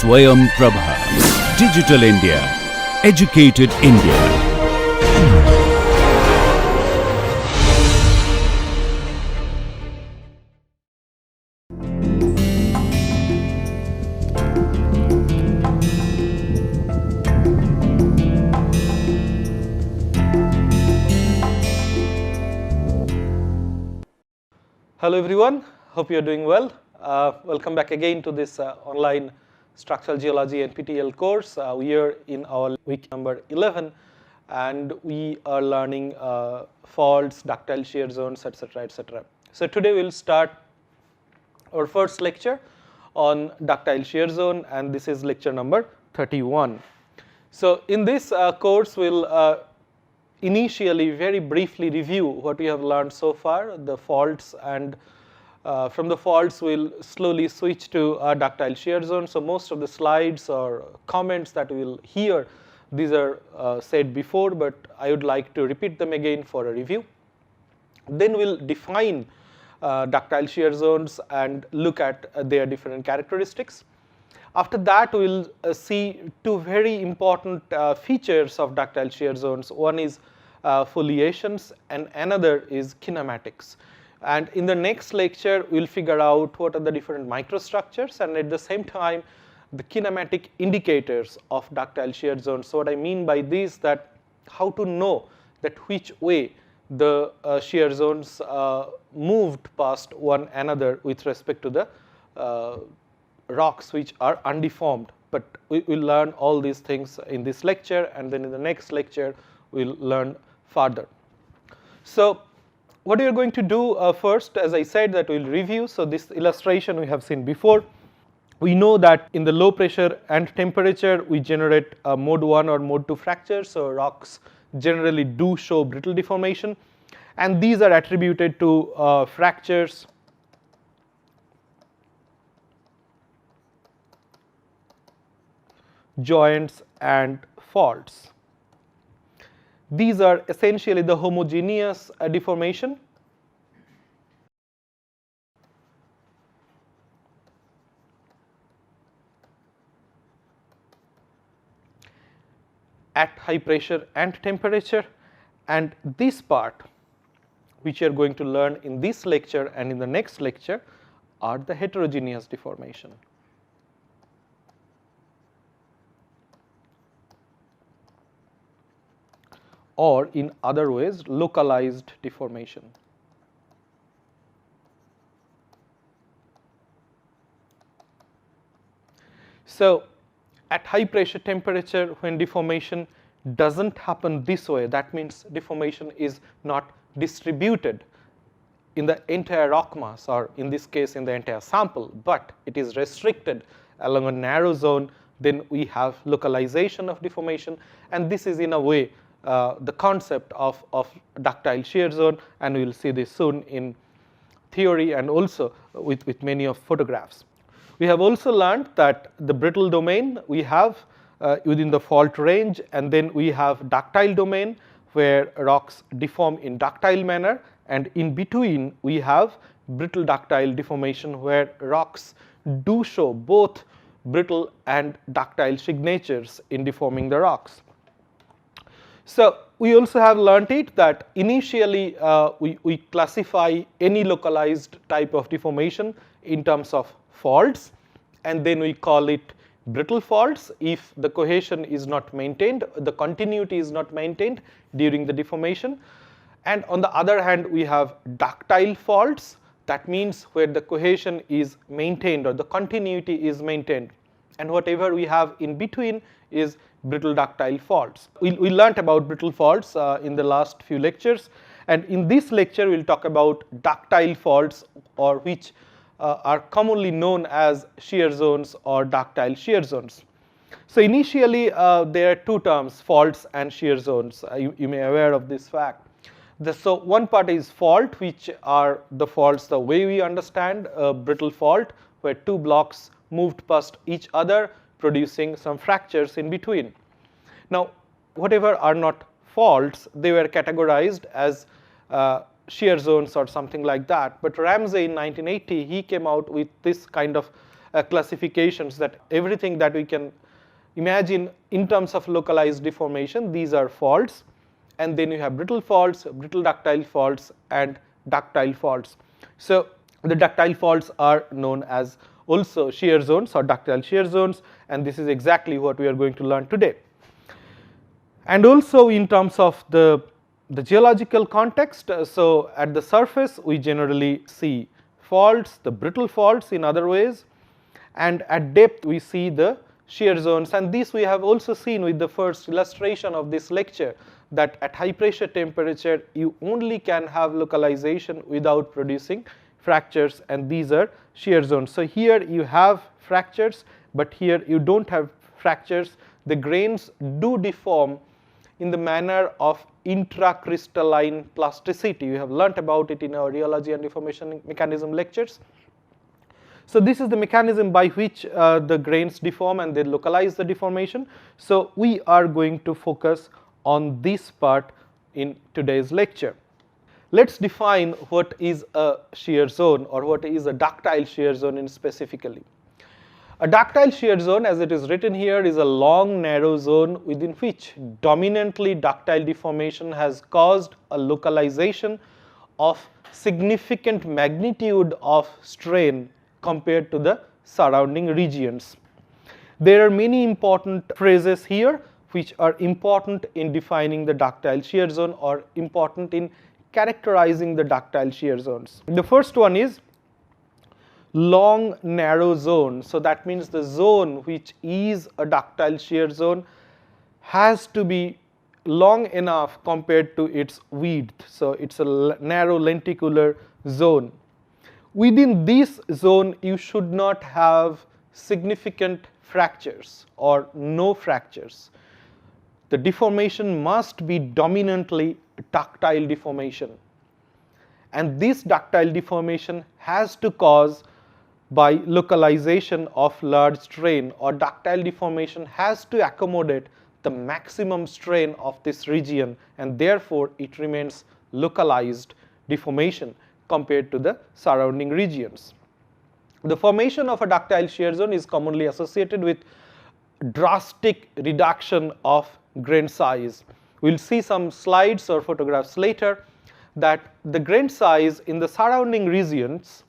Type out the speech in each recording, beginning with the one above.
Swayam Prabha. Digital India. Educated India. Hello everyone, hope you are doing well. Welcome back again to this online structural geology NPTEL course. We are in our week number 11 and we are learning faults, ductile shear zones, etc. etc. So today we will start our first lecture on ductile shear zone, and this is lecture number 31. So in this course we will initially very briefly review what we have learned so far, the faults, and from the faults we'll slowly switch to ductile shear zone. So most of the slides or comments that we will hear, these are said before, but I would like to repeat them again for a review. Then we'll define ductile shear zones and look at their different characteristics. After that, we will see two very important features of ductile shear zones. One is foliations and another is kinematics. And in the next lecture, we will figure out what are the different microstructures and at the same time the kinematic indicators of ductile shear zones. So what I mean by this, that how to know that which way the shear zones moved past one another with respect to the rocks which are undeformed. But we will learn all these things in this lecture, and then in the next lecture we will learn further. So what we are going to do first, as I said, that we will review. So this illustration we have seen before. We know that in the low pressure and temperature we generate mode 1 or mode 2 fractures. So rocks generally do show brittle deformation, and these are attributed to fractures, joints and faults. These are essentially the homogeneous deformation. At high pressure and temperature, and this part which you are going to learn in this lecture and in the next lecture are the heterogeneous deformation. Or in other ways, localized deformation. So at high pressure temperature, when deformation doesn't happen this way, that means deformation is not distributed in the entire rock mass, or in this case in the entire sample, but it is restricted along a narrow zone, then we have localization of deformation, and this is in a way the concept of ductile shear zone, and we will see this soon in theory and also with many of photographs. We have also learned that the brittle domain we have within the fault range, and then we have ductile domain where rocks deform in ductile manner, and in between we have brittle ductile deformation where rocks do show both brittle and ductile signatures in deforming the rocks. So we also have learnt it that initially we classify any localized type of deformation in terms of faults, and then we call it brittle faults if the cohesion is not maintained, the continuity is not maintained during the deformation. And on the other hand, we have ductile faults, that means where the cohesion is maintained or the continuity is maintained, and whatever we have in between is brittle ductile faults. We learnt about brittle faults in the last few lectures, and in this lecture we will talk about ductile faults, or which are commonly known as shear zones or ductile shear zones. So initially there are two terms, faults and shear zones. You may be aware of this fact. So one part is fault, which are the faults the way we understand a brittle fault, where two blocks moved past each other producing some fractures in between. Now whatever are not faults, they were categorized as shear zones or something like that, but Ramsey in 1980 he came out with this kind of classifications, that everything that we can imagine in terms of localized deformation, these are faults. And then you have brittle faults, brittle ductile faults, and ductile faults. So the ductile faults are known as also shear zones or ductile shear zones, and this is exactly what we are going to learn today. And also in terms of the geological context, so at the surface we generally see faults, the brittle faults in other ways, and at depth we see the shear zones, and this we have also seen with the first illustration of this lecture, that at high pressure temperature you only can have localization without producing fractures, and these are shear zones. So here you have fractures, but here you don't have fractures. The grains do deform in the manner of intracrystalline plasticity. You have learnt about it in our rheology and deformation mechanism lectures. So this is the mechanism by which the grains deform and they localize the deformation. So we are going to focus on this part in today's lecture. Let's define what is a shear zone or what is a ductile shear zone in specifically. A ductile shear zone, as it is written here, is a long narrow zone within which dominantly ductile deformation has caused a localization of significant magnitude of strain compared to the surrounding regions. There are many important phrases here which are important in defining the ductile shear zone or important in characterizing the ductile shear zones. The first one is long narrow zone. So that means the zone which is a ductile shear zone has to be long enough compared to its width. So it's a narrow lenticular zone. Within this zone you should not have significant fractures or no fractures. The deformation must be dominantly ductile deformation, and this ductile deformation has to cause by localization of large strain, or ductile deformation has to accommodate the maximum strain of this region, and therefore it remains localized deformation compared to the surrounding regions. The formation of a ductile shear zone is commonly associated with drastic reduction of grain size. We will see some slides or photographs later that the grain size in the surrounding regions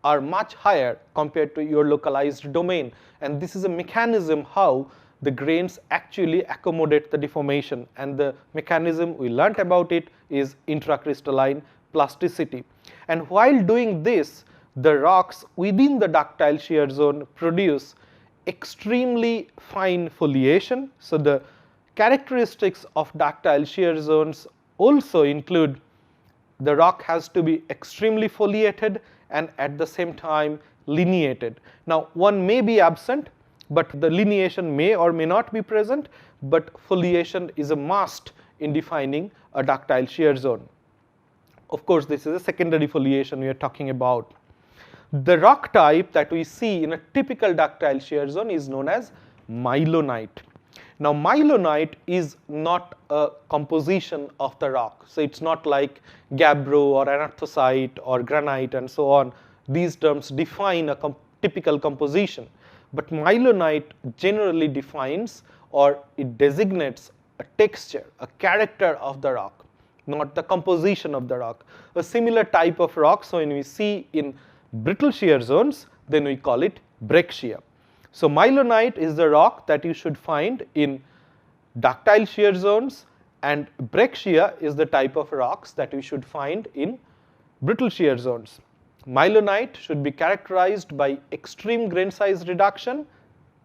are much higher compared to your localized domain, and this is a mechanism how the grains actually accommodate the deformation, and the mechanism we learnt about it is intracrystalline plasticity. And while doing this, the rocks within the ductile shear zone produce extremely fine foliation. So the characteristics of ductile shear zones also include the rock has to be extremely foliated and at the same time lineated. Now one may be absent, but the lineation may or may not be present, but foliation is a must in defining a ductile shear zone. Of course, this is a secondary foliation we are talking about. The rock type that we see in a typical ductile shear zone is known as mylonite. Now mylonite is not a composition of the rock, so it's not like gabbro or anorthosite or granite and so on. These terms define a typical composition, but mylonite generally defines or it designates a texture, a character of the rock, not the composition of the rock. A similar type of rock, so when we see in brittle shear zones, then we call it breccia. So mylonite is the rock that you should find in ductile shear zones, and breccia is the type of rocks that we should find in brittle shear zones. Mylonite should be characterized by extreme grain size reduction,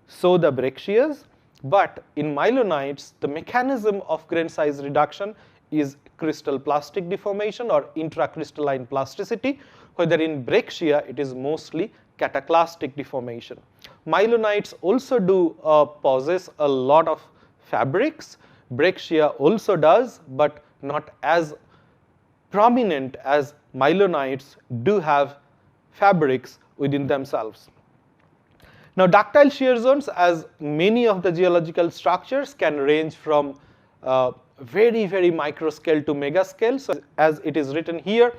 so the breccias, but in mylonites the mechanism of grain size reduction is crystal plastic deformation or intracrystalline plasticity, whether in breccia it is mostly cataclastic deformation. Mylonites also do possess a lot of fabrics. Breccia also does, but not as prominent as mylonites do have fabrics within themselves. Now ductile shear zones, as many of the geological structures, can range from very, very micro scale to mega scale. So as it is written here,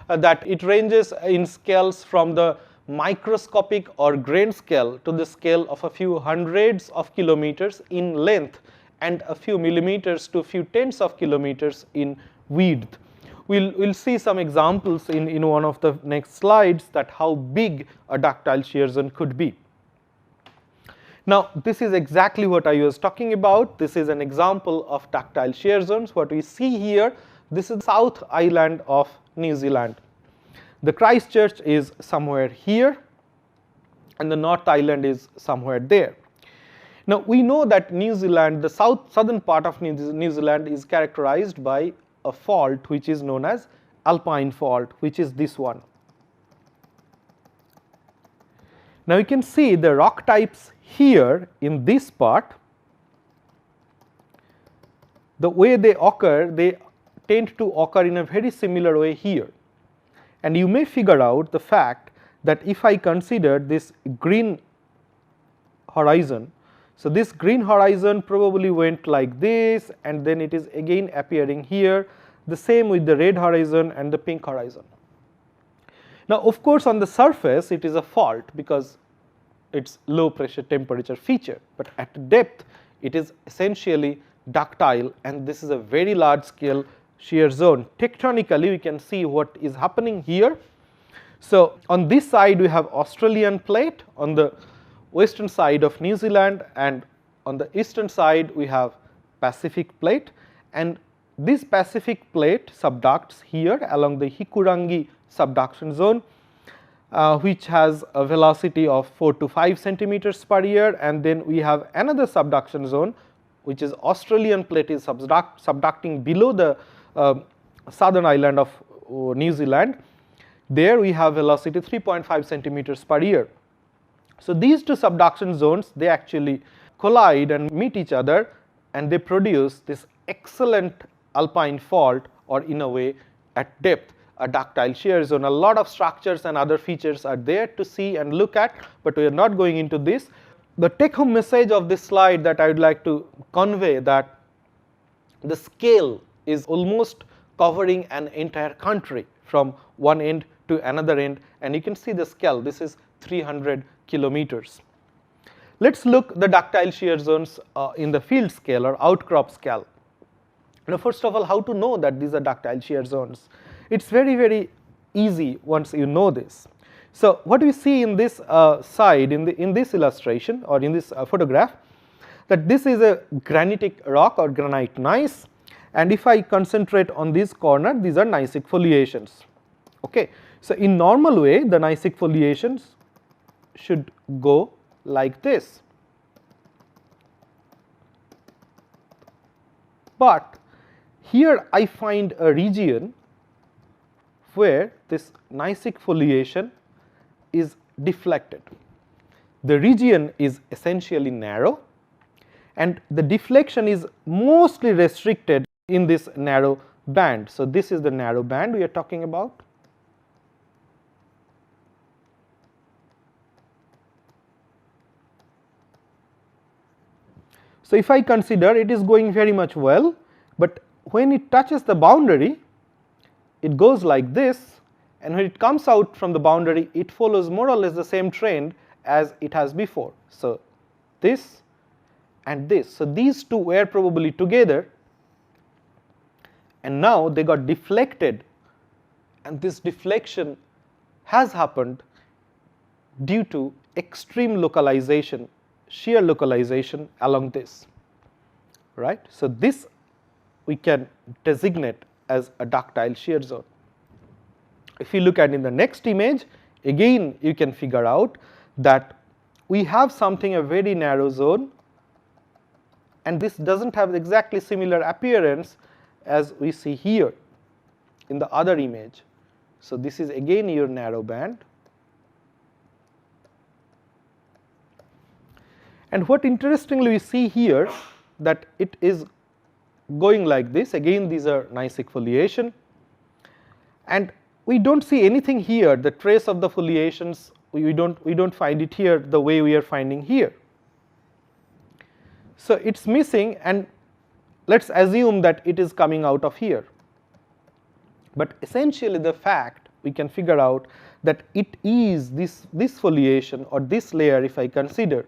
that it ranges in scales from the microscopic or grain scale to the scale of a few hundreds of kilometers in length and a few millimeters to a few tens of kilometers in width. We'll see some examples in one of the next slides that how big a ductile shear zone could be. Now, this is exactly what I was talking about. This is an example of ductile shear zones. What we see here, this is South Island of New Zealand. The Christchurch is somewhere here and the North Island is somewhere there. Now, we know that New Zealand, the southern part of New Zealand is characterized by a fault which is known as alpine fault, which is this one. Now, you can see the rock types here in this part, the way they occur, they tend to occur in a very similar way here. And you may figure out the fact that if I consider this green horizon, so this green horizon probably went like this and then it is again appearing here, the same with the red horizon and the pink horizon. Now, of course, on the surface it is a fault because it's low pressure temperature feature, but at depth it is essentially ductile and this is a very large scale shear zone. Tectonically we can see what is happening here. So, on this side we have Australian plate, on the western side of New Zealand, and on the eastern side we have Pacific plate, and this Pacific plate subducts here along the Hikurangi subduction zone, which has a velocity of 4 to 5 centimeters per year, and then we have another subduction zone which is Australian plate is subducting below the southern island of New Zealand. There we have velocity 3.5 centimeters per year. So, these two subduction zones, they actually collide and meet each other and they produce this excellent alpine fault, or in a way at depth a ductile shear zone. A lot of structures and other features are there to see and look at, but we are not going into this. The take home message of this slide that I would like to convey, that the scale is almost covering an entire country from one end to another end, and you can see the scale, this is 300 kilometers. Let us look the ductile shear zones in the field scale or outcrop scale. Now, first of all, how to know that these are ductile shear zones? It is very easy once you know this. So, what we see in this side, in this illustration or in this photograph, that this is a granitic rock or granite gneiss, and if I concentrate on this corner, these are gneissic foliations. Okay. So, in normal way the gneissic foliations should go like this, but here I find a region where this gneissic foliation is deflected. The region is essentially narrow and the deflection is mostly restricted in this narrow band. So, this is the narrow band we are talking about. So, if I consider it is going very much well, but when it touches the boundary it goes like this, and when it comes out from the boundary it follows more or less the same trend as it has before. So, this and this. So, these two were probably together and now they got deflected, and this deflection has happened due to extreme localization, shear localization along this, right. So, this we can designate as a ductile shear zone. If you look at in the next image, again you can figure out that we have something, a very narrow zone, and this does not have exactly similar appearance as we see here in the other image. So, this is again your narrow band, and what interestingly we see here that it is going like this. Again these are gneissic foliation, and we do not see anything here, the trace of the foliations we do not find it here the way we are finding here. So, it is missing, and let us assume that it is coming out of here, but essentially the fact we can figure out that it is this foliation or this layer, if I consider,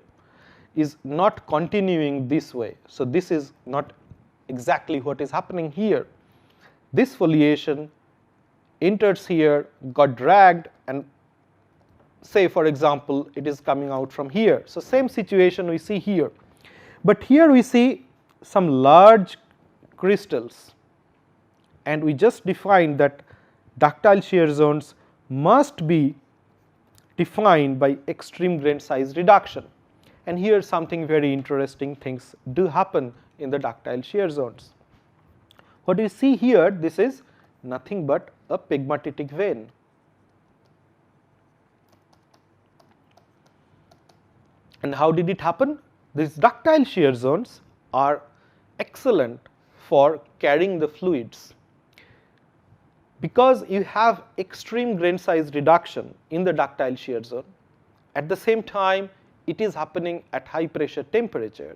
is not continuing this way. So this is not exactly what is happening here. This foliation enters here, got dragged, and say for example it is coming out from here. So same situation we see here, but here we see some large crystals, and we just defined that ductile shear zones must be defined by extreme grain size reduction. And here something very interesting things do happen in the ductile shear zones. What you see here, this is nothing but a pegmatitic vein. And how did it happen? These ductile shear zones are excellent for carrying the fluids. Because you have extreme grain size reduction in the ductile shear zone, at the same time it is happening at high pressure temperature.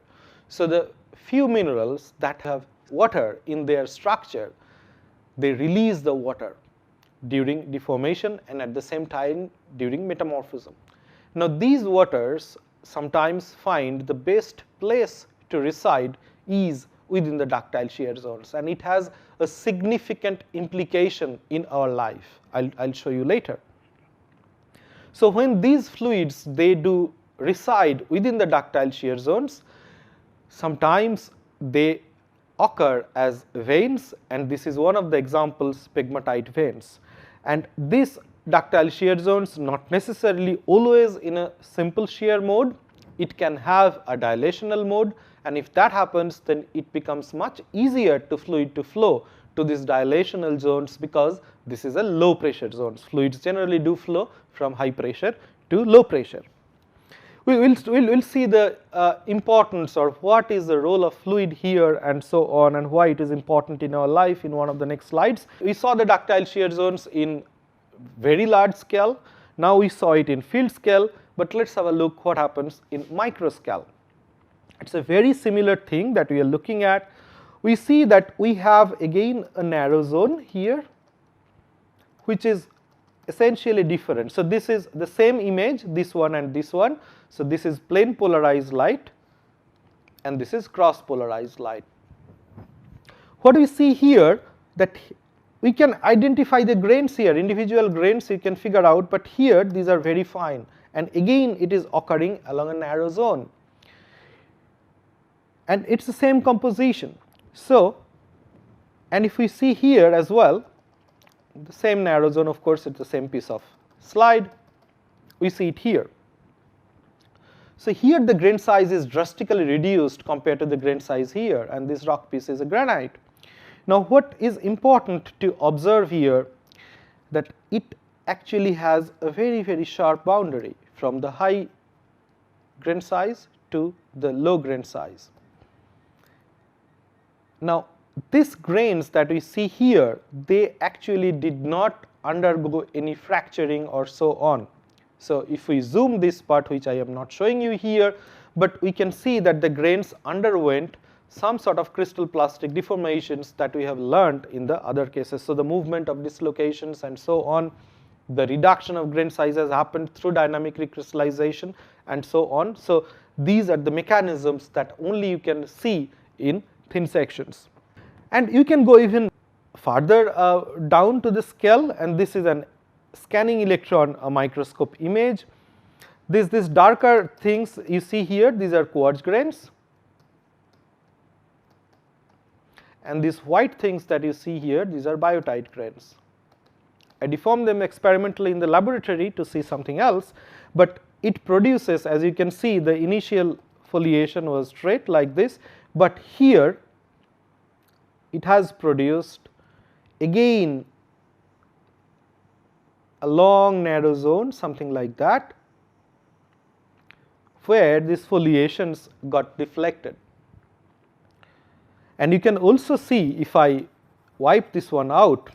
So the few minerals that have water in their structure, they release the water during deformation and at the same time during metamorphism. Now these waters sometimes find the best place to reside is within the ductile shear zones, and it has a significant implication in our life. I'll show you later. So when these fluids, they do reside within the ductile shear zones, sometimes they occur as veins, and this is one of the examples, pegmatite veins. And these ductile shear zones not necessarily always in a simple shear mode, it can have a dilational mode, and if that happens then it becomes much easier to fluid to flow to these dilational zones, because this is a low pressure zones. Fluids generally do flow from high pressure to low pressure. We'll see the importance or what is the role of fluid here and so on, and why it is important in our life in one of the next slides. We saw the ductile shear zones in very large scale. Now we saw it in field scale, but let's have a look what happens in micro scale. It's a very similar thing that we are looking at. We see that we have again a narrow zone here, which is essentially different. So this is the same image, this one and this one. So this is plane polarized light and this is cross polarized light. What we see here, that we can identify the grains here, individual grains you can figure out, but here these are very fine, and again it is occurring along a narrow zone, and it's the same composition. So, and if we see here as well, the same narrow zone, of course it's the same piece of slide, we see it here. So here the grain size is drastically reduced compared to the grain size here, and this rock piece is a granite. Now what is important to observe here, that it actually has a very sharp boundary from the high grain size to the low grain size. Now these grains that we see here, they actually did not undergo any fracturing or so on. So if we zoom this part, which I am not showing you here, but we can see that the grains underwent some sort of crystal plastic deformations that we have learned in the other cases. So the movement of dislocations and so on, the reduction of grain size has happened through dynamic recrystallization and so on. So these are the mechanisms that only you can see in thin sections. And you can go even further down to the scale, and this is an scanning electron microscope image. These darker things you see here, these are quartz grains, and these white things that you see here, these are biotite grains. I deformed them experimentally in the laboratory to see something else, but it produces, as you can see, the initial foliation was straight like this, but here it has produced again a long narrow zone, something like that, where these foliations got deflected. And you can also see, if I wipe this one out,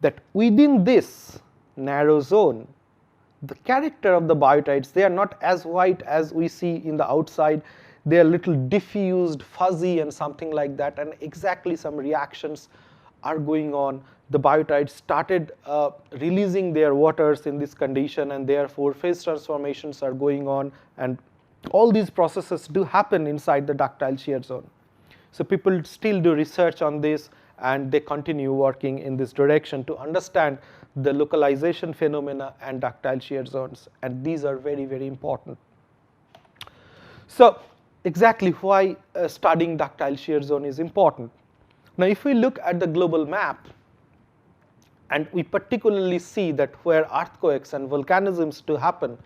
that within this narrow zone, the character of the biotites, they are not as white as we see in the outside. They are little diffused, fuzzy and something like that, and exactly some reactions are going on. The biotides started releasing their waters in this condition, and therefore phase transformations are going on, and all these processes do happen inside the ductile shear zone. So people still do research on this, and they continue working in this direction to understand the localization phenomena and ductile shear zones, and these are very, very important. So exactly why studying ductile shear zone is important. Now if we look at the global map, and we particularly see that where earthquakes and volcanisms do happen,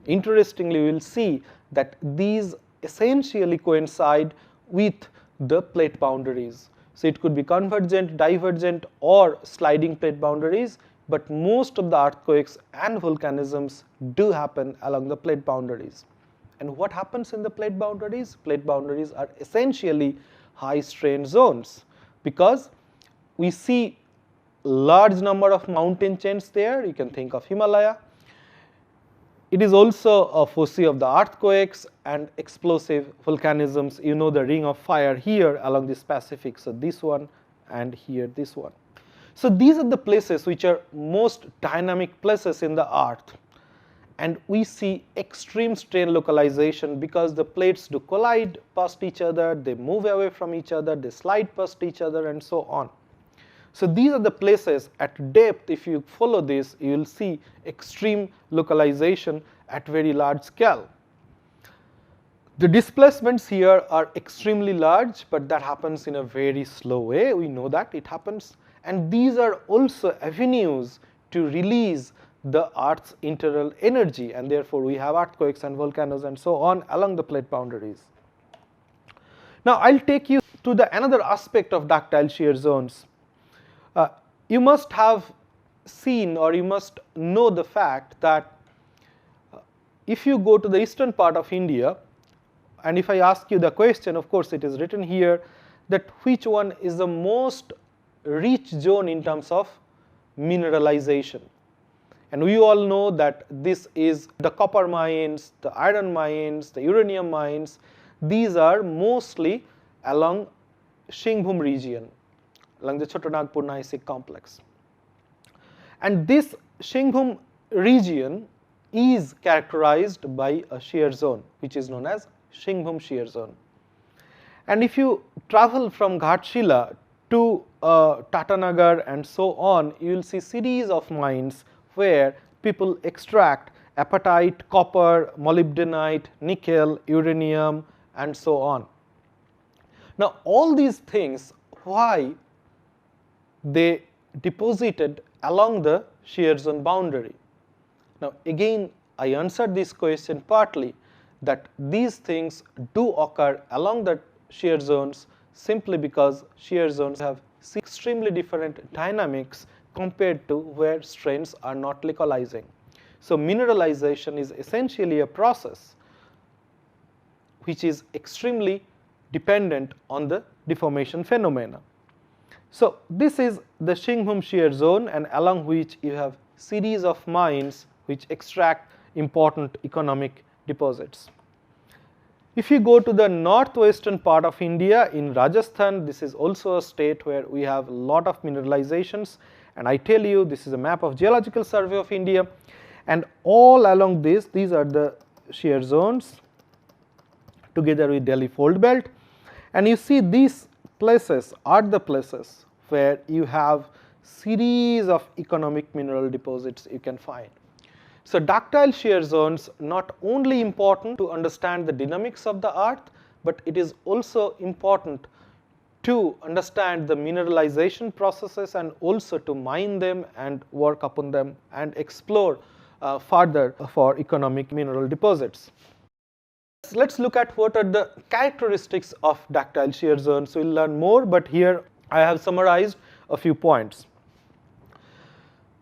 interestingly we will see that these essentially coincide with the plate boundaries. So it could be convergent, divergent, or sliding plate boundaries, but most of the earthquakes and volcanisms do happen along the plate boundaries. And what happens in the plate boundaries? Plate boundaries are essentially high strain zones, because we see large number of mountain chains there. You can think of Himalaya. It is also a foci of the earthquakes and explosive volcanisms. You know the ring of fire here along this Pacific, so this one, and here this one. So these are the places which are most dynamic places in the earth, and we see extreme strain localization because the plates do collide past each other, they move away from each other, they slide past each other, and so on. So these are the places at depth. If you follow this, you will see extreme localization at very large scale. The displacements here are extremely large, but that happens in a very slow way. We know that it happens, and these are also avenues to release the Earth's internal energy, and therefore we have earthquakes and volcanoes and so on along the plate boundaries. Now I'll take you to the another aspect of ductile shear zones. You must have seen, or you must know the fact that if you go to the eastern part of India, and if I ask you the question, of course it is written here, that which one is the most rich zone in terms of mineralization. And we all know that this is the copper mines, the iron mines, the uranium mines. These are mostly along Shingbhum region, along the Chotanagpur Naisik complex. And this Shingbhum region is characterized by a shear zone, which is known as Shingbhum shear zone. And if you travel from Ghatshila to Tatanagar and so on, you will see series of mines where people extract apatite, copper, molybdenite, nickel, uranium, and so on. Now all these things, why they deposited along the shear zone boundary? Now again I answered this question partly, that these things do occur along the shear zones simply because shear zones have extremely different dynamics compared to where strains are not localizing. So mineralization is essentially a process which is extremely dependent on the deformation phenomena. So this is the Shingbhum shear zone, and along which you have series of mines which extract important economic deposits. If you go to the northwestern part of India, in Rajasthan, this is also a state where we have a lot of mineralizations, and I tell you this is a map of Geological Survey of India, and all along this, these are the shear zones together with Delhi Fold Belt, and you see these places are the places where you have series of economic mineral deposits you can find. So ductile shear zones not only important to understand the dynamics of the earth, but it is also important to understand the mineralization processes and also to mine them and work upon them and explore further for economic mineral deposits. Let's look at what are the characteristics of ductile shear zones. We'll learn more, but here I have summarized a few points.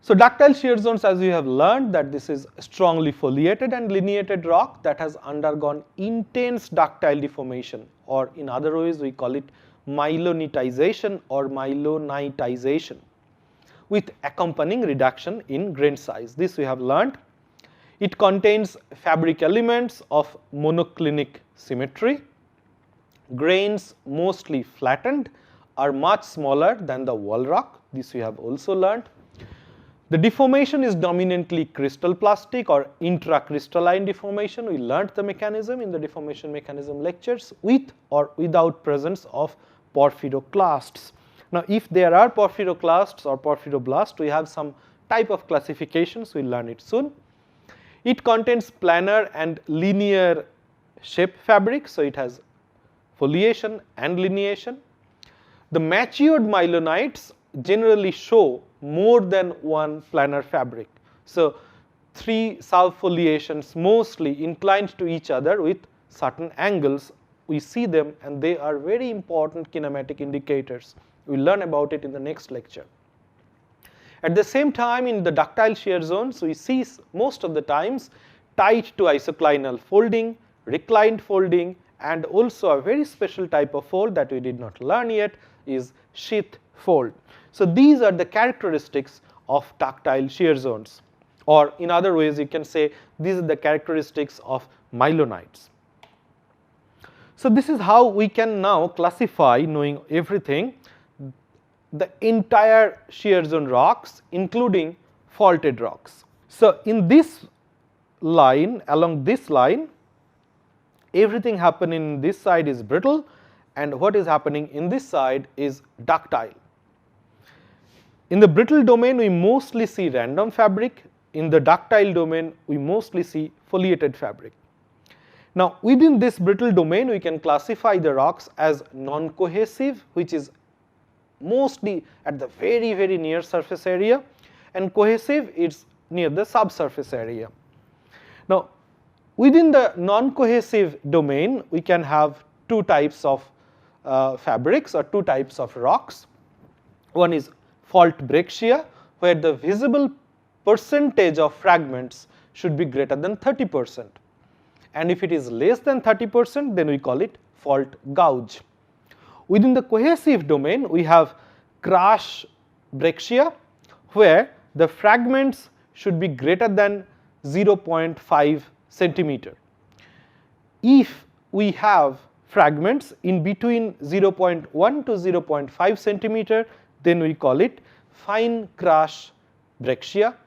So ductile shear zones, as we have learned, that this is strongly foliated and lineated rock that has undergone intense ductile deformation, or in other ways we call it myelonitization or myelonitization, with accompanying reduction in grain size. This we have learned. It contains fabric elements of monoclinic symmetry, grains mostly flattened, are much smaller than the wall rock. This we have also learned. The deformation is dominantly crystal plastic or intracrystalline deformation. We learnt the mechanism in the deformation mechanism lectures, with or without presence of porphyroclasts. Now, if there are porphyroclasts or porphyroblasts, we have some type of classifications. We'll learn it soon. It contains planar and linear shape fabric, so it has foliation and lineation. The matured myelonites generally show more than one planar fabric. So, 3 subfoliations mostly inclined to each other with certain angles. We see them and they are very important kinematic indicators. We will learn about it in the next lecture. At the same time, in the ductile shear zones, we see most of the times tight to isoclinal folding, reclined folding, and also a very special type of fold that we did not learn yet is sheath fold. So, these are the characteristics of ductile shear zones, or in other ways you can say these are the characteristics of myelonites. So, this is how we can now classify, knowing everything, the entire shear zone rocks including faulted rocks. So, in this line, along this line, everything happening in this side is brittle and what is happening in this side is ductile. In the brittle domain, we mostly see random fabric. In the ductile domain, we mostly see foliated fabric. Now, within this brittle domain, we can classify the rocks as non-cohesive, which is mostly at the very, very near surface area, and cohesive is near the subsurface area. Now, within the non-cohesive domain, we can have 2 types of fabrics or 2 types of rocks. One is fault breccia, where the visible percentage of fragments should be greater than 30%. And if it is less than 30%, then we call it fault gouge. Within the cohesive domain, we have crash breccia, where the fragments should be greater than 0.5 centimeter. If we have fragments in between 0.1 to 0.5 centimeter, then we call it fine crash breccia,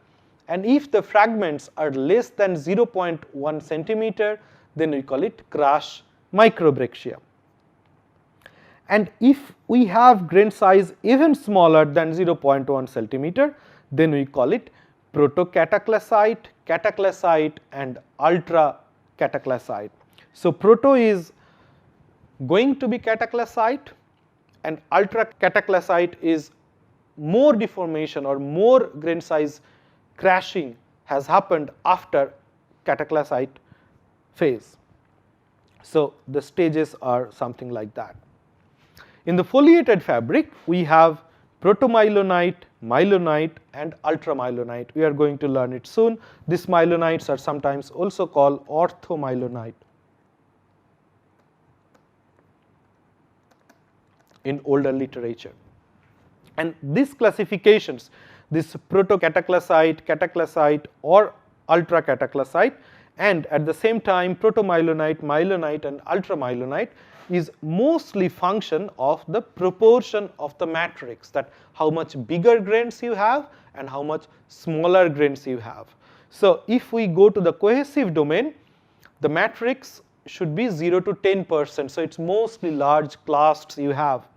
and if the fragments are less than 0.1 centimeter, then we call it crash microbrechia. And if we have grain size even smaller than 0.1 centimeter, then we call it proto-cataclysite, cataclysite, and ultra-cataclysite. So, proto is going to be cataclysite, and ultra-cataclysite is more deformation or more grain size crashing has happened after cataclysite phase. So, the stages are something like that. In the foliated fabric, we have protomyelonite, myelonite, and ultramyelonite. We are going to learn it soon. These myelonites are sometimes also called orthomyelonite in older literature. And these classifications, this proto-cataclysite, cataclysite, or ultra-cataclysite, and at the same time protomyelonite, myelonite, and ultramyelonite, is mostly function of the proportion of the matrix, that how much bigger grains you have and how much smaller grains you have. So, if we go to the cohesive domain, the matrix should be 0 to 10%. So, it is mostly large clasts you have.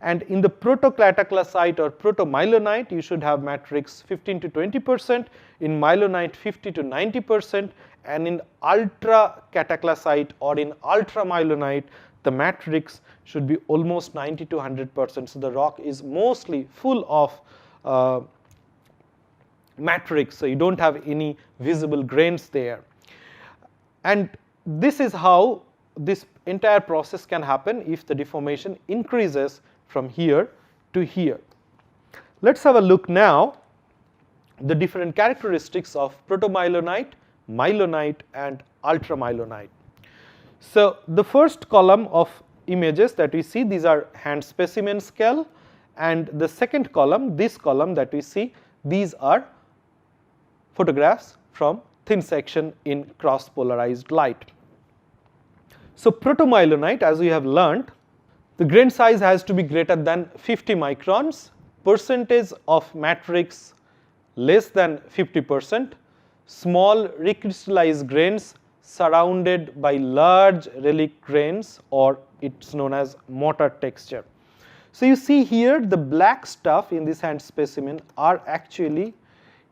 And in the proto-cataclysite or protomyelonite, you should have matrix 15 to 20%, in myelonite 50 to 90%, and in ultra-cataclysite or in ultramyelonite, the matrix should be almost 90 to 100%. So, the rock is mostly full of matrix, so you do not have any visible grains there. And this is how this entire process can happen if the deformation increases from here to here. Let us have a look now the different characteristics of protomyelonite, myelonite, and ultramyelonite. So, the first column of images that we see, these are hand specimen scale, and the second column, this column that we see, these are photographs from thin section in cross polarized light. So, protomyelonite, as we have learned, The grain size has to be greater than 50 microns, percentage of matrix less than 50%, small recrystallized grains surrounded by large relic grains, or it's known as mortar texture. So you see here the black stuff in this hand specimen are actually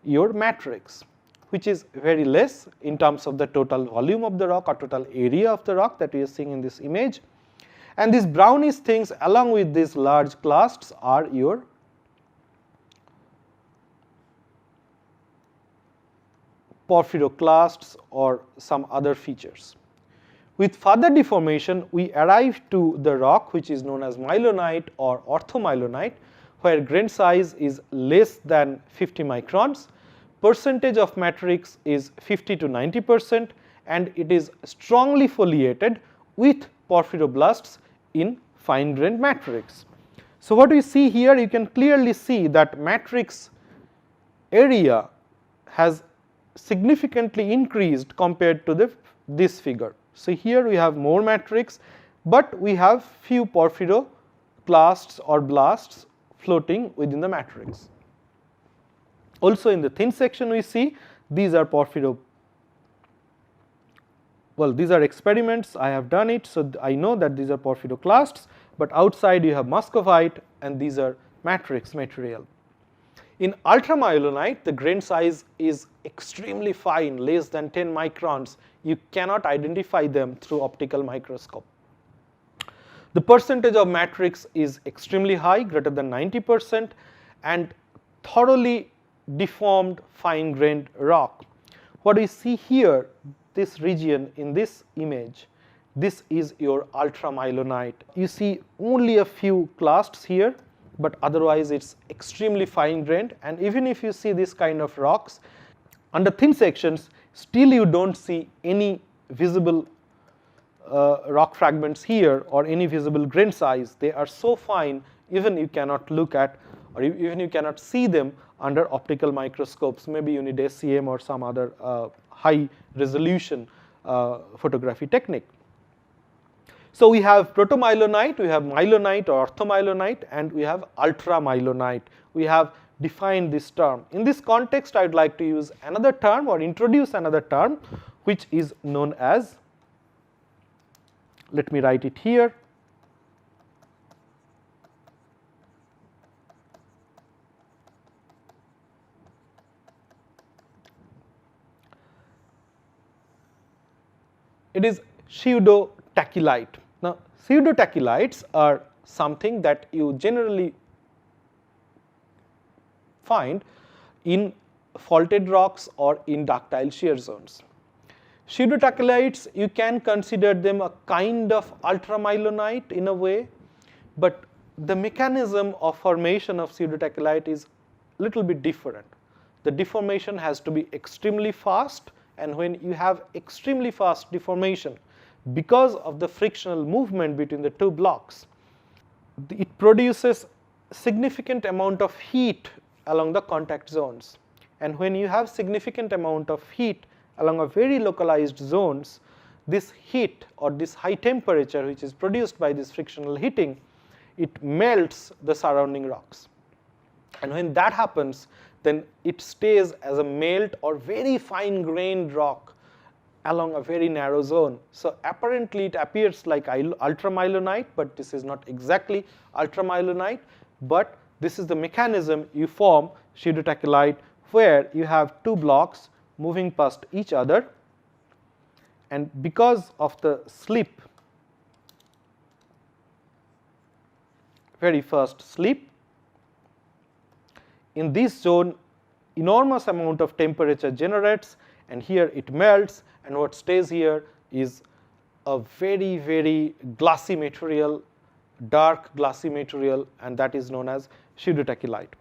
your matrix, which is very less in terms of the total volume of the rock or total area of the rock that we are seeing in this image. And these brownish things along with these large clasts are your porphyroclasts or some other features. With further deformation, we arrive to the rock which is known as mylonite or orthomylonite, where grain size is less than 50 microns, percentage of matrix is 50 to 90%, and it is strongly foliated with porphyroblasts in fine grained matrix. So what we see here, you can clearly see that matrix area has significantly increased compared to this figure. So here we have more matrix, but we have few porphyroclasts or blasts floating within the matrix. Also in the thin section we see these are these are experiments, I have done it, so I know that these are porphyroclasts, but outside you have muscovite and these are matrix material. In ultramyelonite, the grain size is extremely fine, less than 10 microns. You cannot identify them through optical microscope. The percentage of matrix is extremely high, greater than 90%, and thoroughly deformed fine grained rock. What we see here, this region in this image, this is your ultramyelonite. You see only a few clasts here, but otherwise it's extremely fine grained, and even if you see this kind of rocks under thin sections, still you don't see any visible rock fragments here or any visible grain size. They are so fine even you cannot look at, or even you cannot see them under optical microscopes. Maybe you need SEM or some other high resolution photography technique. So we have protomyelonite, we have mylonite or orthomyelonite, and we have ultramyelonite. We have defined this term. In this context, I would like to use another term or introduce another term which is known as, let me write it here, it is pseudotachylite. Now, pseudotachylites are something that you generally find in faulted rocks or in ductile shear zones. Pseudotachylites, you can consider them a kind of ultramyelonite in a way, but the mechanism of formation of pseudotachylite is a little bit different. The deformation has to be extremely fast, and when you have extremely fast deformation, because of the frictional movement between the two blocks, it produces significant amount of heat along the contact zones. And when you have significant amount of heat along a very localized zones, this heat or this high temperature which is produced by this frictional heating, it melts the surrounding rocks. And when that happens, then it stays as a melt or very fine grained rock along a very narrow zone. So apparently it appears like ultramyelonite, but this is not exactly ultramyelonite, but this is the mechanism you form pseudotachylite, where you have two blocks moving past each other, and because of the slip, very first slip, in this zone enormous amount of temperature generates, and here it melts, and what stays here is a very, very glassy material, dark glassy material, and that is known as pseudotachylite.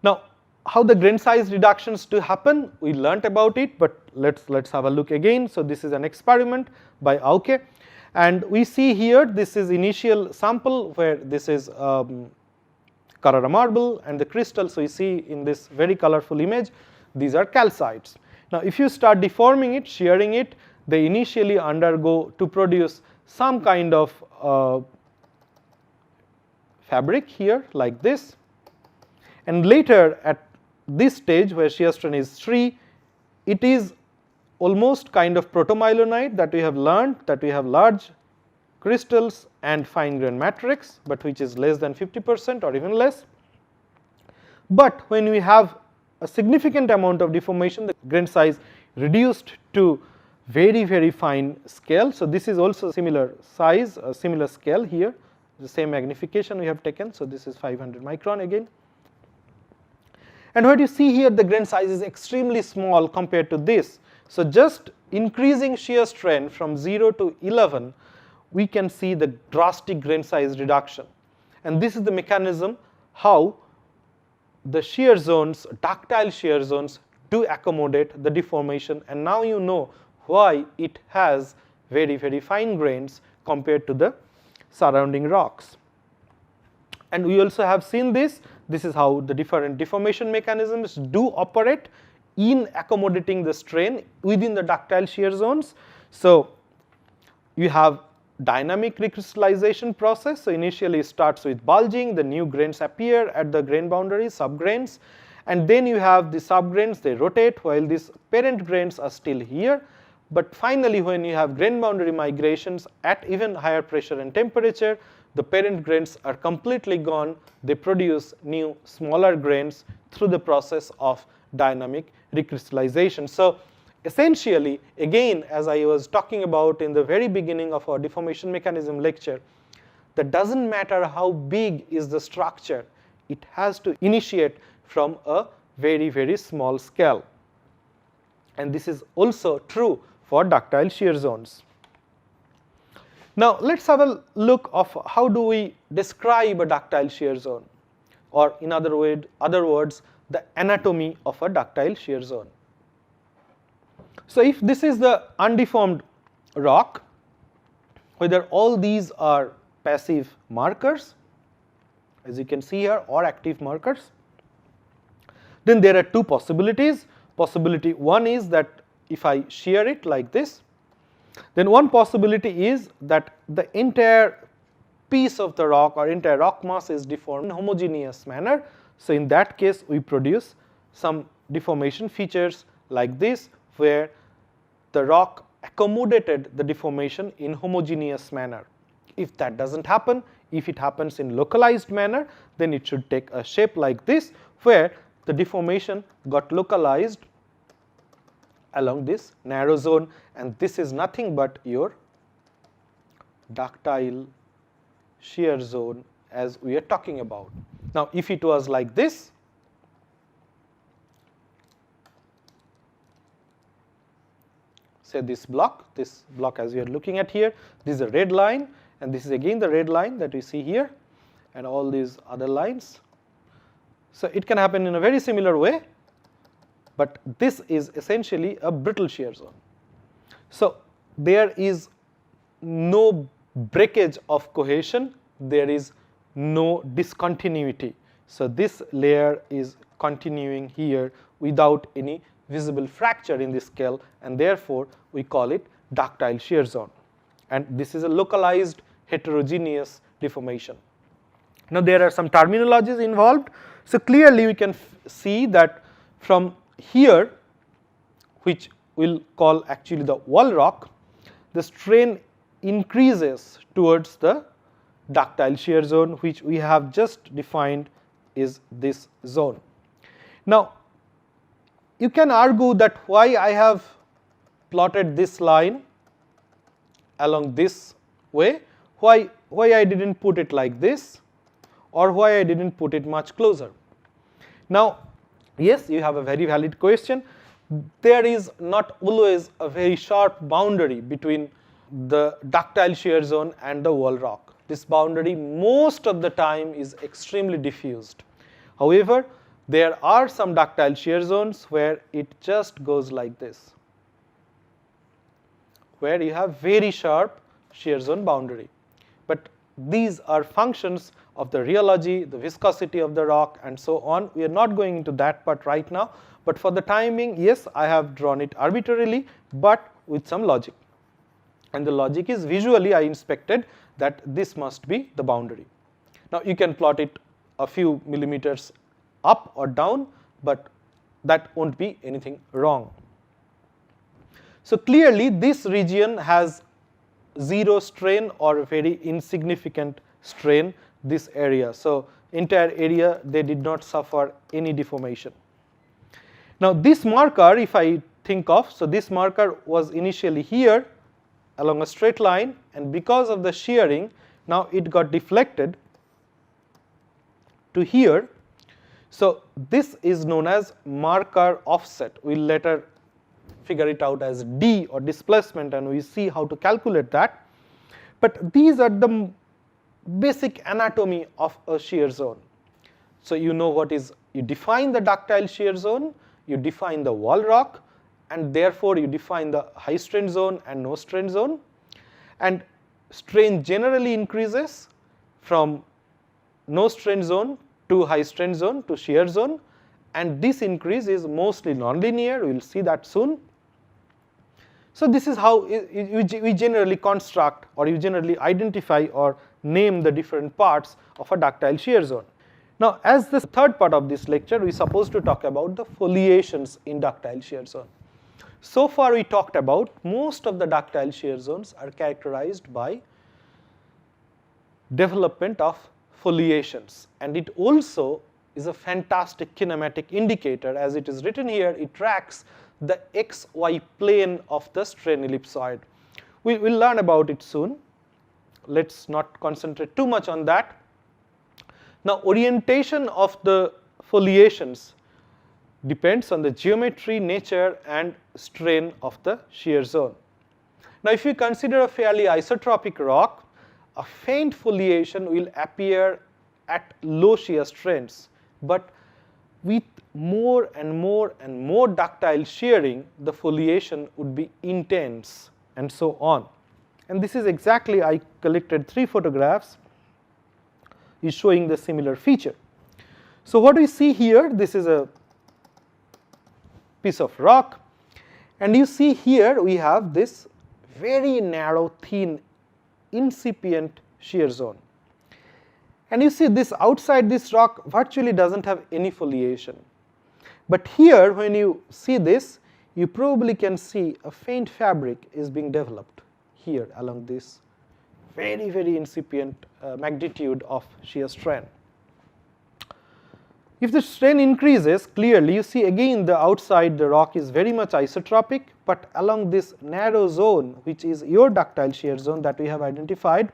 Now, how the grain size reductions to happen, we learnt about it, but let's have a look again. So this is an experiment by Auke, and we see here this is initial sample where this is Carrara marble and the crystal. So you see in this very colorful image, these are calcites. Now if you start deforming it, shearing it, they initially undergo to produce some kind of fabric here like this, and later at this stage where shear strain is 3, it is almost kind of protomyelinite that we have learned that we have large crystals and fine grain matrix, but which is less than 50% or even less. But when we have a significant amount of deformation, the grain size reduced to very, very fine scale. So this is also similar size, a similar scale here, the same magnification we have taken. So this is 500 micron again. And what you see here, the grain size is extremely small compared to this. So just increasing shear strain from 0 to 11, we can see the drastic grain size reduction. And this is the mechanism how the shear zones, ductile shear zones, do accommodate the deformation. And now you know why it has very, very fine grains compared to the surrounding rocks. And we also have seen this. This is how the different deformation mechanisms do operate in accommodating the strain within the ductile shear zones. So you have dynamic recrystallization process. So initially it starts with bulging, the new grains appear at the grain boundaries, subgrains, and then you have the subgrains, they rotate while these parent grains are still here. But finally when you have grain boundary migrations at even higher pressure and temperature, the parent grains are completely gone, they produce new smaller grains through the process of dynamic recrystallization. So essentially, again, as I was talking about in the very beginning of our deformation mechanism lecture, that doesn't matter how big is the structure, it has to initiate from a very, very small scale. And this is also true for ductile shear zones. Now let's have a look of how do we describe a ductile shear zone, or in other words, the anatomy of a ductile shear zone. So if this is the undeformed rock, whether all these are passive markers, as you can see here, or active markers, then there are two possibilities. Possibility one is that if I shear it like this, then one possibility is that the entire piece of the rock or entire rock mass is deformed in homogeneous manner. So in that case we produce some deformation features like this, where the rock accommodated the deformation in homogeneous manner. If that doesn't happen, if it happens in localized manner, then it should take a shape like this, where the deformation got localized along this narrow zone, and this is nothing but your ductile shear zone as we are talking about. Now if it was like this, say this block as we are looking at here, this is a red line, and this is again the red line that we see here, and all these other lines. So it can happen in a very similar way, but this is essentially a brittle shear zone. So there is no breakage of cohesion, there is no discontinuity. So this layer is continuing here without any visible fracture in this scale, and therefore we call it ductile shear zone. And this is a localized heterogeneous deformation. Now there are some terminologies involved. So clearly we can see that from here, which we'll call actually the wall rock, the strain increases towards the ductile shear zone, which we have just defined is this zone. Now you can argue that why I have plotted this line along this way, why I didn't put it like this, or why I didn't put it much closer. Now yes, you have a very valid question. There is not always a very sharp boundary between the ductile shear zone and the wall rock. This boundary most of the time is extremely diffused. However, there are some ductile shear zones where it just goes like this, where you have very sharp shear zone boundary. But these are functions of the rheology, the viscosity of the rock, and so on. We are not going into that part right now, but for the timing, yes, I have drawn it arbitrarily, but with some logic. And the logic is, visually I inspected that this must be the boundary. Now you can plot it a few millimeters up or down, but that won't be anything wrong. So clearly this region has zero strain or very insignificant strain, this area. So entire area, they did not suffer any deformation. Now this marker, if I think of, so this marker was initially here along a straight line, and because of the shearing, now it got deflected to here. So this is known as marker offset. We'll later figure it out as D or displacement, and we see how to calculate that. But these are the basic anatomy of a shear zone. So you know what is, you define the ductile shear zone, you define the wall rock, and therefore you define the high strain zone and no strain zone. And strain generally increases from no strain zone to high strain zone to shear zone, and this increase is mostly nonlinear. We will see that soon. So this is how we generally construct, or you generally identify or name the different parts of a ductile shear zone. Now as the third part of this lecture, we are supposed to talk about the foliations in ductile shear zone. So far we talked about most of the ductile shear zones are characterized by development of foliations, and it also is a fantastic kinematic indicator. As it is written here, it tracks the XY plane of the strain ellipsoid. We will learn about it soon. Let's not concentrate too much on that. Now orientation of the foliations depends on the geometry, nature, and strain of the shear zone. Now if you consider a fairly isotropic rock, a faint foliation will appear at low shear strains, but with more and more and more ductile shearing, the foliation would be intense, and so on. And this is exactly, I collected 3 photographs is showing the similar feature. So what we see here, this is a piece of rock, and you see here we have this very narrow, thin, incipient shear zone. And you see this outside this rock virtually doesn't have any foliation. But here when you see this, you probably can see a faint fabric is being developed here along this very, very incipient magnitude of shear strain. If the strain increases, clearly you see again the outside the rock is very much isotropic, but along this narrow zone, which is your ductile shear zone that we have identified,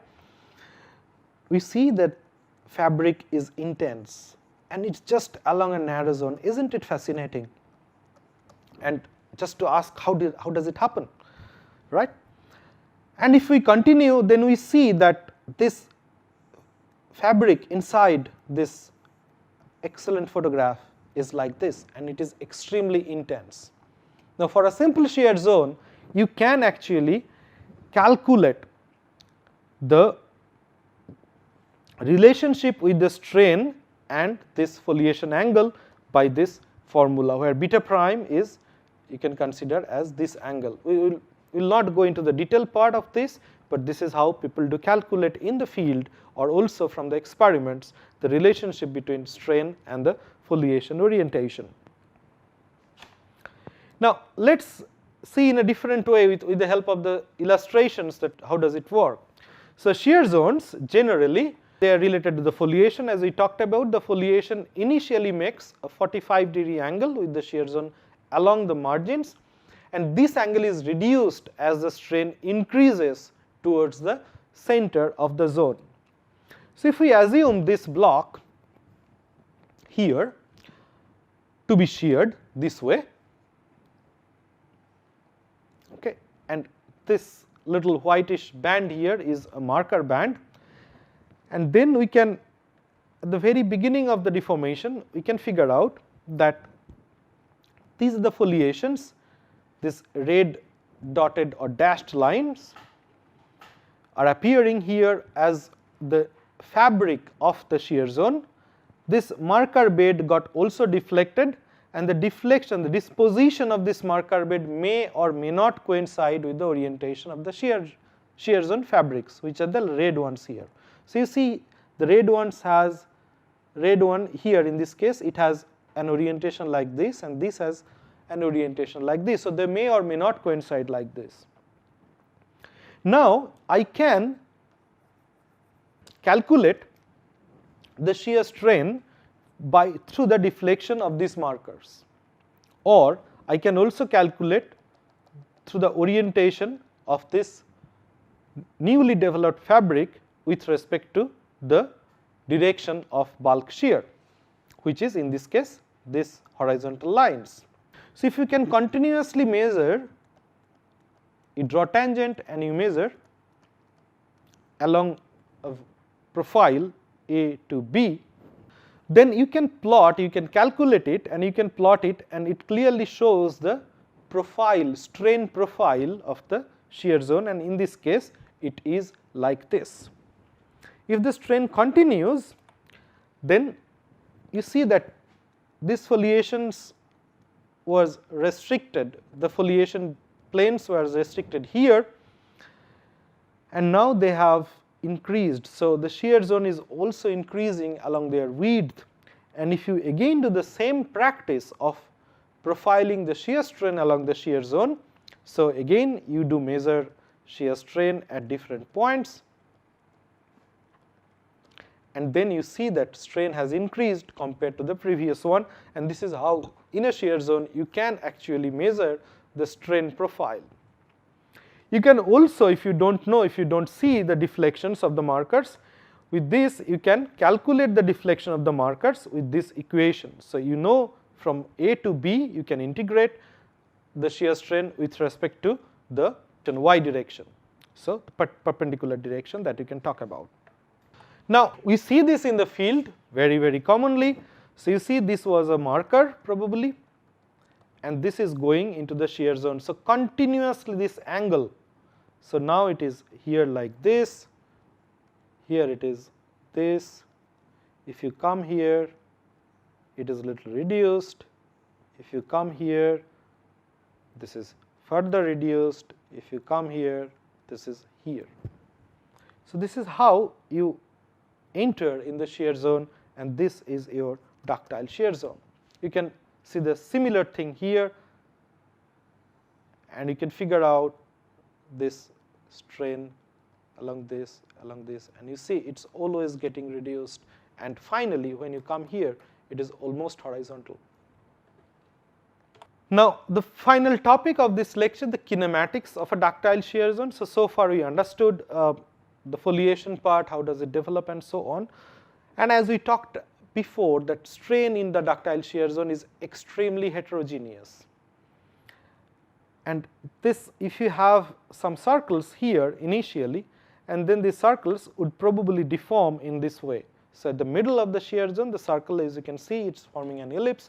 we see that fabric is intense, and it's just along a narrow zone. Isn't it fascinating? And just to ask, how does it happen, right? And if we continue, then we see that this fabric inside this excellent photograph is like this, and it is extremely intense. Now for a simple shear zone, you can actually calculate the relationship with the strain and this foliation angle by this formula, where beta prime is, you can consider as this angle. We will not go into the detailed part of this, but this is how people do calculate in the field or also from the experiments the relationship between strain and the foliation orientation. Now let's see in a different way with the help of the illustrations that how does it work. So shear zones generally they are related to the foliation. As we talked about, the foliation initially makes a 45-degree angle with the shear zone along the margins, and this angle is reduced as the strain increases towards the center of the zone. So if we assume this block here to be sheared this way, okay, and this little whitish band here is a marker band, and then we can, at the very beginning of the deformation, we can figure out that these are the foliations, this red dotted or dashed lines are appearing here as the fabric of the shear zone. This marker bed got also deflected, and the deflection, the disposition of this marker bed may or may not coincide with the orientation of the shear shear zone fabrics, which are the red ones here. So you see the red ones has, red one here in this case, it has an orientation like this, and this has an orientation like this. So they may or may not coincide like this. Now I can calculate the shear strain through the deflection of these markers, or I can also calculate through the orientation of this newly developed fabric with respect to the direction of bulk shear, which is in this case this horizontal lines. So if you can continuously measure, you draw tangent and you measure along a profile A to B, then you can plot, you can calculate it and you can plot it, and it clearly shows the profile, strain profile of the shear zone, and in this case it is like this. If the strain continues, then you see that these foliations was restricted, the foliation planes were restricted here, and now they have increased. So the shear zone is also increasing along their width, and if you again do the same practice of profiling the shear strain along the shear zone, so again you do measure shear strain at different points, and then you see that strain has increased compared to the previous one, and this is how in a shear zone you can actually measure the strain profile. You can also, if you don't know, if you don't see the deflections of the markers, with this you can calculate the deflection of the markers with this equation. So you know from A to B you can integrate the shear strain with respect to the y direction, so the perpendicular direction that you can talk about. Now we see this in the field very commonly. So you see this was a marker probably, and this is going into the shear zone. So continuously this angle, so now it is here like this, here it is this, if you come here it is a little reduced, if you come here this is further reduced, if you come here this is here. So this is how you enter in the shear zone, and this is your ductile shear zone. You can see the similar thing here, and you can figure out this strain along this, and you see it's always getting reduced, and finally when you come here it is almost horizontal. Now the final topic of this lecture, the kinematics of a ductile shear zone. So far we understood the foliation part, how does it develop and so on, and as we talked before, that strain in the ductile shear zone is extremely heterogeneous, and this, if you have some circles here initially, and then these circles would probably deform in this way. So at the middle of the shear zone, the circle, as you can see, it's forming an ellipse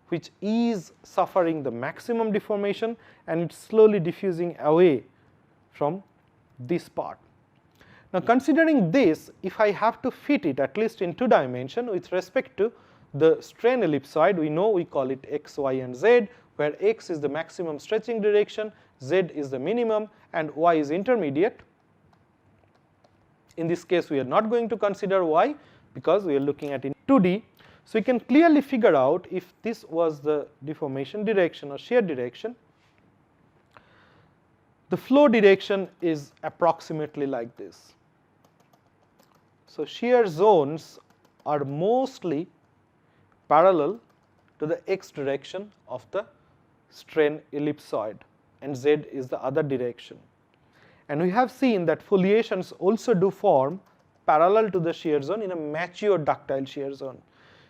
which is suffering the maximum deformation, and it's slowly diffusing away from this part. Now considering this, if I have to fit it at least in 2 dimension with respect to the strain ellipsoid, we know we call it x, y and z, where x is the maximum stretching direction, z is the minimum, and y is intermediate. In this case we are not going to consider y because we are looking at in 2D. So we can clearly figure out if this was the deformation direction or shear direction. The flow direction is approximately like this. So shear zones are mostly parallel to the x direction of the strain ellipsoid, and z is the other direction. And we have seen that foliations also do form parallel to the shear zone in a mature ductile shear zone.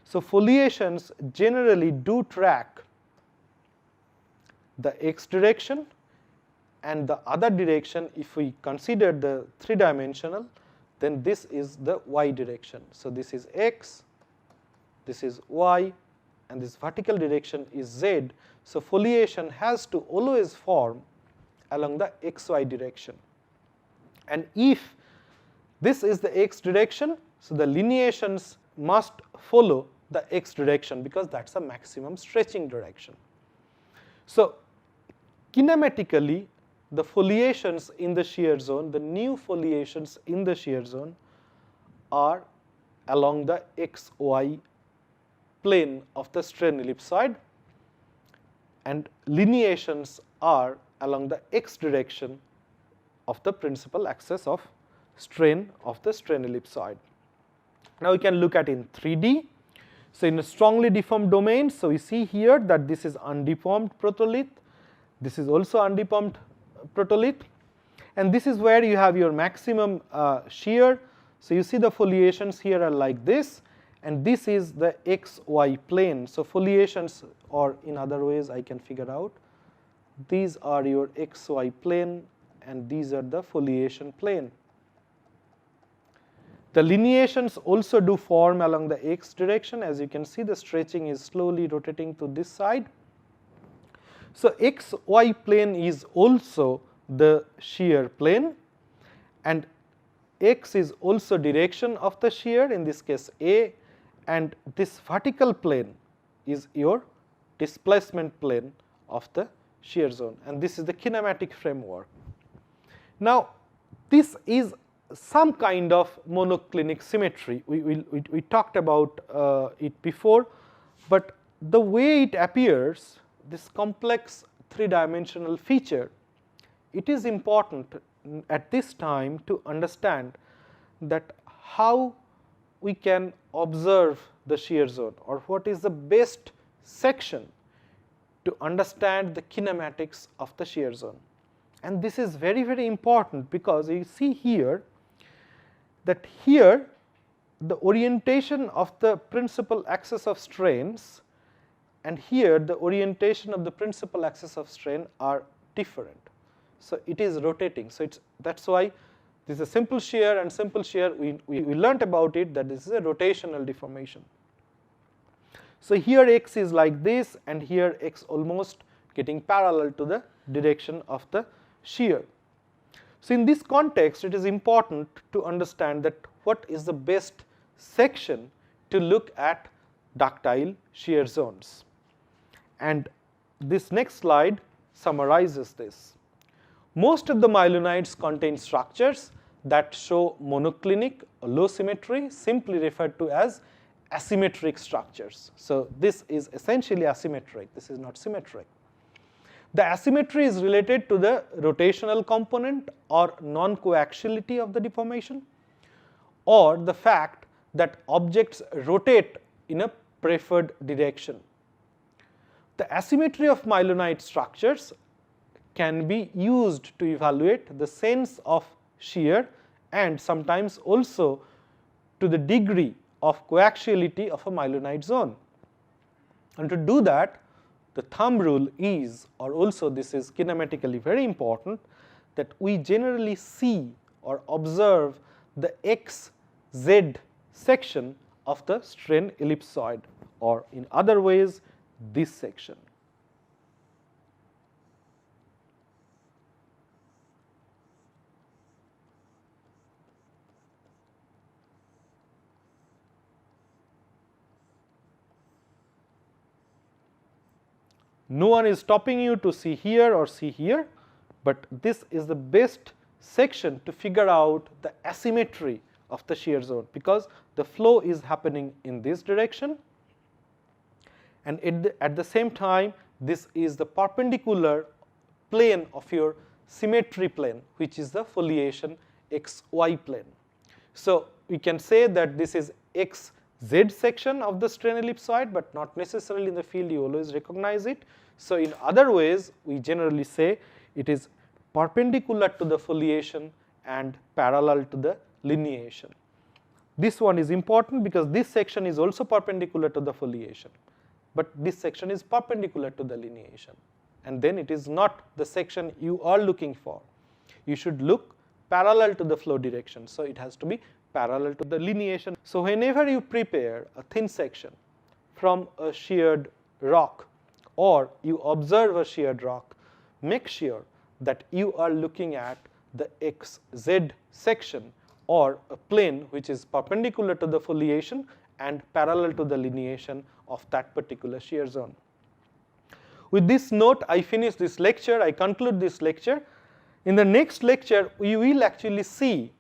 So foliations generally do track the x direction, and the other direction, if we consider the 3-dimensional, then this is the y direction. So this is x, this is y, and this vertical direction is z. So foliation has to always form along the xy direction, and if this is the x direction, so the lineations must follow the x direction because that's a maximum stretching direction. So kinematically the foliations in the shear zone, the new foliations in the shear zone are along the xy plane of the strain ellipsoid, and lineations are along the x direction of the principal axis of strain of the strain ellipsoid. Now we can look at in 3D. So in a strongly deformed domain, so we see here that this is undeformed protolith, this is also undeformed protolith, and this is where you have your maximum shear. So you see the foliations here are like this, and this is the xy plane. So foliations, or in other ways I can figure out, these are your xy plane and these are the foliation plane. The lineations also do form along the x direction. As you can see, the stretching is slowly rotating to this side. So xy plane is also the shear plane, and x is also direction of the shear, in this case A, and this vertical plane is your displacement plane of the shear zone, and this is the kinematic framework. Now this is some kind of monoclinic symmetry. We talked about it before, but the way it appears, this complex three-dimensional feature, it is important at this time to understand that how we can observe the shear zone, or what is the best section to understand the kinematics of the shear zone. And this is very, very important, because you see here that here the orientation of the principal axis of strains and here the orientation of the principal axis of strain are different. So it is rotating. So that's why this is a simple shear, and simple shear we learnt about it, that this is a rotational deformation. So here x is like this, and here x almost getting parallel to the direction of the shear. So in this context, it is important to understand that what is the best section to look at ductile shear zones. And this next slide summarizes this. Most of the myelinoids contain structures that show monoclinic or low symmetry, simply referred to as asymmetric structures. So this is essentially asymmetric, this is not symmetric. The asymmetry is related to the rotational component or non-coaxiality of the deformation, or the fact that objects rotate in a preferred direction. The asymmetry of myelonoid structures can be used to evaluate the sense of shear and sometimes also to the degree of coaxiality of a myelonoid zone. And to do that, the thumb rule is, or also this is kinematically very important, that we generally see or observe the xz section of the strain ellipsoid, or in other ways this section. No one is stopping you to see here or see here, but this is the best section to figure out the asymmetry of the shear zone, because the flow is happening in this direction, and at the same time this is the perpendicular plane of your symmetry plane, which is the foliation xy plane. So we can say that this is xz section of the strain ellipsoid, but not necessarily in the field you always recognize it. So in other ways we generally say it is perpendicular to the foliation and parallel to the lineation. This one is important because this section is also perpendicular to the foliation, but this section is perpendicular to the lineation, and then it is not the section you are looking for. You should look parallel to the flow direction, so it has to be parallel to the lineation. So whenever you prepare a thin section from a sheared rock, or you observe a sheared rock, make sure that you are looking at the xz section, or a plane which is perpendicular to the foliation and parallel to the lineation of that particular shear zone. With this note, I finish this lecture, I conclude this lecture. In the next lecture, we will actually see,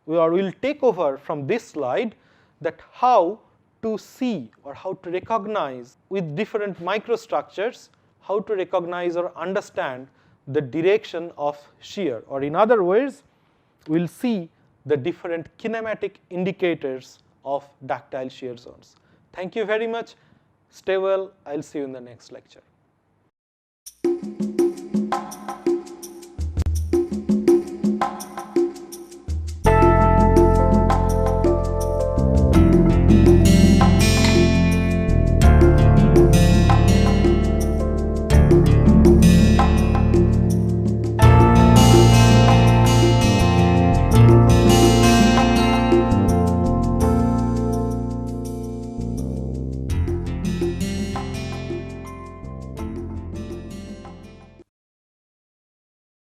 or we will take over from this slide, that how to see or how to recognize with different microstructures, how to recognize or understand the direction of shear, or in other words, we will see the different kinematic indicators of ductile shear zones. Thank you very much. Stay well. I will see you in the next lecture.